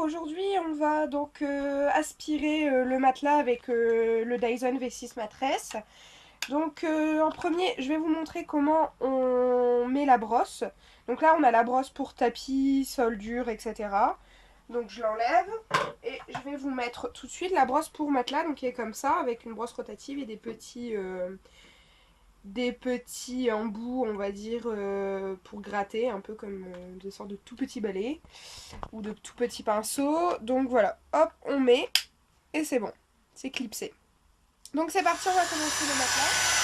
aujourd'hui on va donc aspirer le matelas avec le Dyson V6 Mattress. Donc en premier, je vais vous montrer comment on met la brosse. Donc là on a la brosse pour tapis, sol dur, etc. Donc je l'enlève et je vais vous mettre tout de suite la brosse pour matelas, donc qui est comme ça, avec une brosse rotative et des petits embouts, on va dire, pour gratter, un peu comme des sortes de tout petits balais ou de tout petits pinceaux. Donc voilà, hop, on met et c'est bon, c'est clipsé. Donc c'est parti, on va commencer le matelas.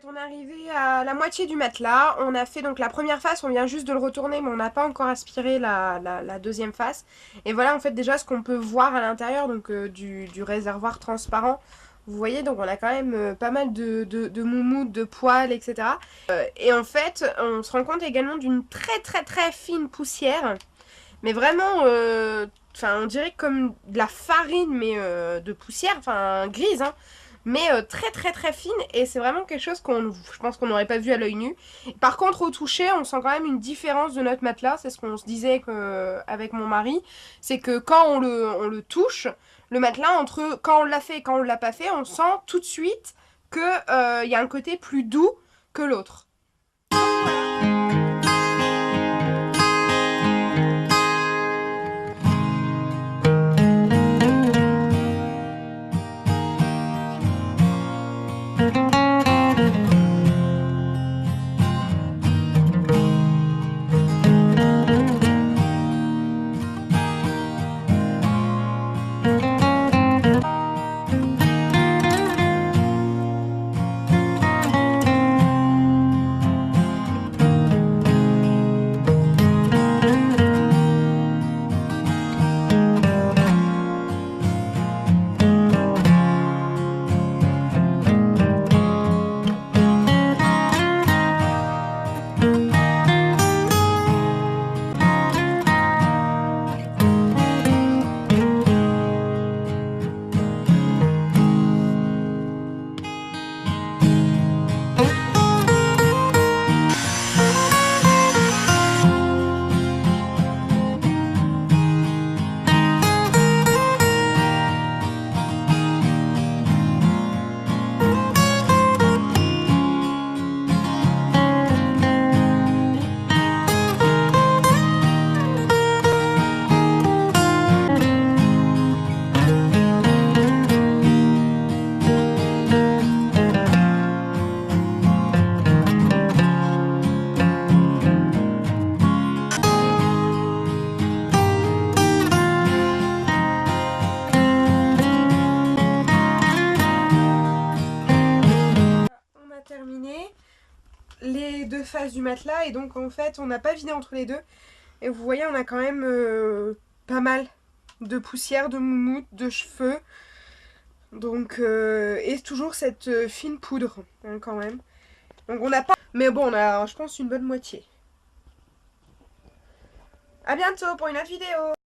On est arrivé à la moitié du matelas. On a fait donc la première face, on vient juste de le retourner, mais on n'a pas encore aspiré la deuxième face. Et voilà en fait déjà ce qu'on peut voir à l'intérieur donc du réservoir transparent. Vous voyez, donc on a quand même pas mal de moumoutes, de poils, etc. Et en fait, on se rend compte également d'une très fine poussière. Mais vraiment, on dirait comme de la farine, mais de poussière, enfin grise, hein, mais très fine, et c'est vraiment quelque chose je pense qu'on n'aurait pas vu à l'œil nu. Par contre, au toucher, on sent quand même une différence de notre matelas, c'est ce qu'on se disait avec mon mari, c'est que quand on le touche, le matelas, entre quand on l'a fait et quand on l'a pas fait, on sent tout de suite qu'il y a un côté plus doux que l'autre. Terminé les deux faces du matelas, et donc en fait on n'a pas vidé entre les deux, et vous voyez on a quand même pas mal de poussière, de moumoute, de cheveux. Donc, et toujours cette fine poudre, hein, quand même. Donc on n'a pas... Mais bon, on a, je pense, une bonne moitié. À bientôt pour une autre vidéo.